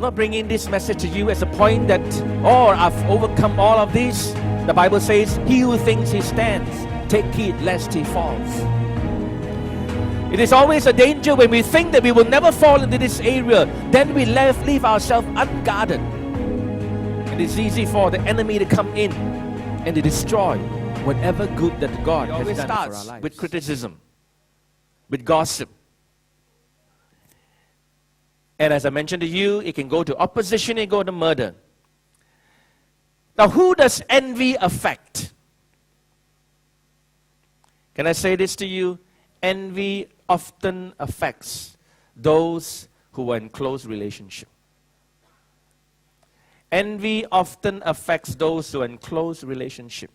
not bringing this message to you as a point that, oh, I've overcome all of this. The Bible says, he who thinks he stands, take heed lest he falls. It is always a danger when we think that we will never fall into this area, then we leave ourselves unguarded. It is easy for the enemy to come in and to destroy whatever good that God has done for our lives. With criticism, with gossip. And as I mentioned to you, it can go to opposition, it can go to murder. Now, who does envy affect? Can I say this to you? Envy often affects those who are in close relationship. Envy often affects those who are in close relationship.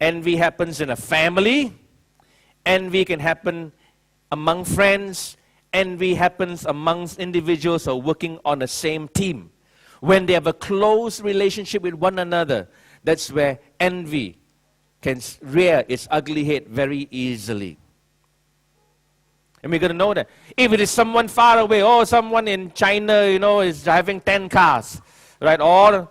Envy happens in a family. Envy can happen among friends. Envy happens amongst individuals who are working on the same team. When they have a close relationship with one another, that's where envy can rear its ugly head very easily. And we're going to know that. If it is someone far away, oh, someone in China, is driving 10 cars, right? Or,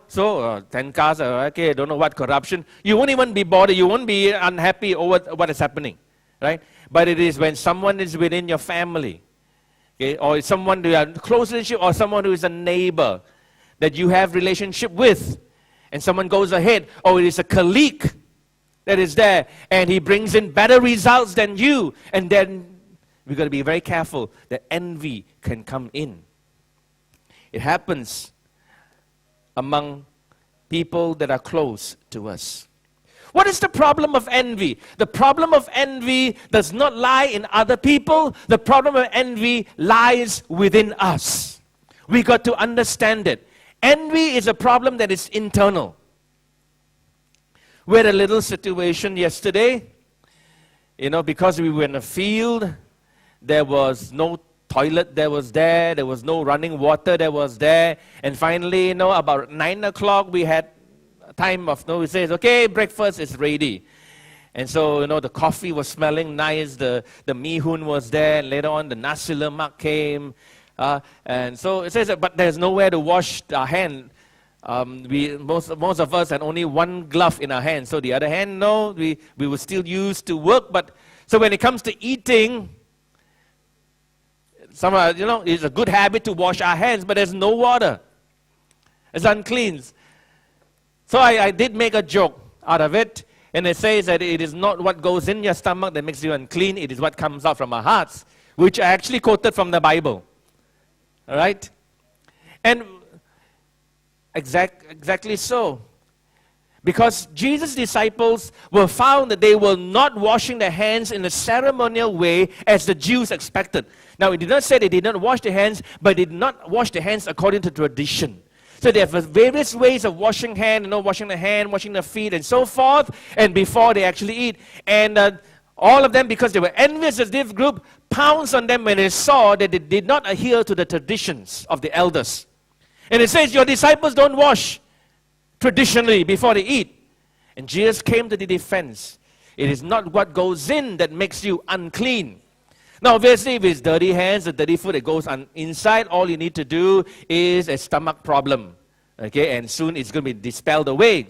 10 cars, okay, don't know what corruption. You won't even be bothered. You won't be unhappy over what is happening, right? But it is when someone is within your family, okay, or someone who has a close relationship, or someone who is a neighbor that you have relationship with, and someone goes ahead, or it is a colleague that is there, and he brings in better results than you, and then we've got to be very careful that envy can come in. It happens among people that are close to us. What is the problem of envy? The problem of envy does not lie in other people. The problem of envy lies within us. We got to understand it. Envy is a problem that is internal. We had a little situation yesterday, because we were in a field, there was no toilet there was no running water there was there, and finally, about 9 o'clock, we had time of, we says, okay, breakfast is ready. And so, the coffee was smelling nice, the mee hoon was there, and later on the nasi lemak came, and so it says, but there's nowhere to wash our hand. Most of us had only one glove in our hand, so the other hand, we were still used to work, but so when it comes to eating, somehow, it's a good habit to wash our hands, but there's no water. It's unclean. So I did make a joke out of it, and it says that it is not what goes in your stomach that makes you unclean, it is what comes out from our hearts, which I actually quoted from the Bible. All right? And exactly so. Because Jesus' disciples were found that they were not washing their hands in a ceremonial way as the Jews expected. Now, it did not say they did not wash their hands, but they did not wash their hands according to tradition. So they have various ways of washing hand, washing the hand, washing the feet, and so forth, and before they actually eat. And all of them, because they were envious of this group, pounced on them when they saw that they did not adhere to the traditions of the elders. And it says, your disciples don't wash traditionally before they eat. And Jesus came to the defense. It is not what goes in that makes you unclean. Now, obviously, if it's dirty hands, the dirty food that goes on inside, all you need to do is a stomach problem. Okay, and soon it's going to be dispelled away.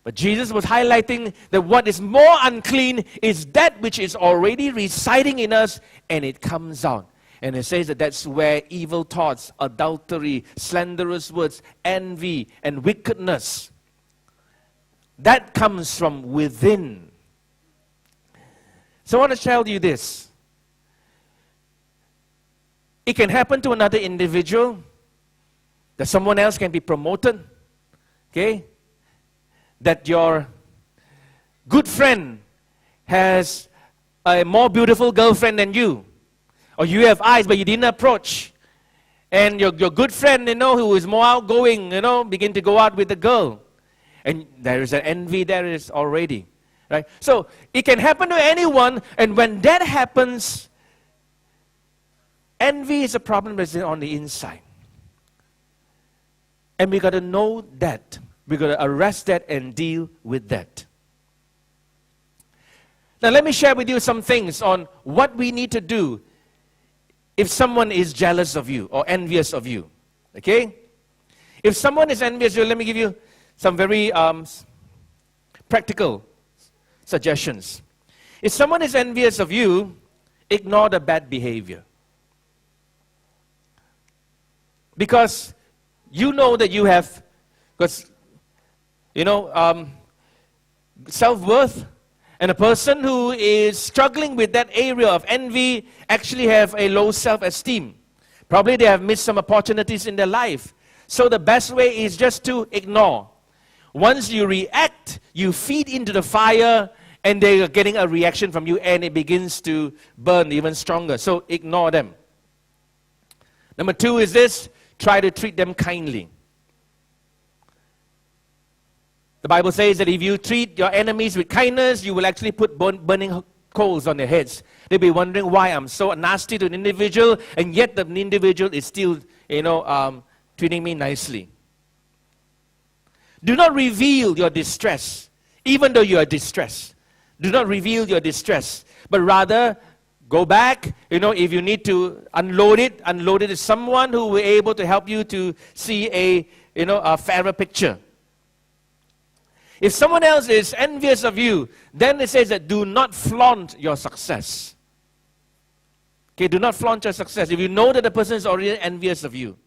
But Jesus was highlighting that what is more unclean is that which is already residing in us, and it comes out. And it says that that's where evil thoughts, adultery, slanderous words, envy, and wickedness, that comes from within. So I want to tell you this. It can happen to another individual, that someone else can be promoted, okay? That your good friend has a more beautiful girlfriend than you. Or you have eyes, but you didn't approach. And your good friend, who is more outgoing, begin to go out with the girl. And there is an envy there is already. Right? So it can happen to anyone, and when that happens, envy is a problem that's on the inside. And we got to know that. We got to arrest that and deal with that. Now let me share with you some things on what we need to do if someone is jealous of you or envious of you. Okay? If someone is envious of you, let me give you some very practical suggestions. If someone is envious of you, ignore the bad behavior. Because you know that you have, because, self-worth, and a person who is struggling with that area of envy actually have a low self-esteem. Probably they have missed some opportunities in their life. So the best way is just to ignore. Once you react, you feed into the fire, and they are getting a reaction from you, and it begins to burn even stronger. So ignore them. Number 2 is this: try to treat them kindly. The Bible says that if you treat your enemies with kindness, you will actually put burning coals on their heads. They'll be wondering why I'm so nasty to an individual, and yet the individual is still, treating me nicely. Do not reveal your distress, even though you are distressed. Do not reveal your distress, but rather go back. If you need to unload it to someone who will be able to help you to see a fairer picture. If someone else is envious of you, then it says that do not flaunt your success. Okay, do not flaunt your success. If you know that the person is already envious of you,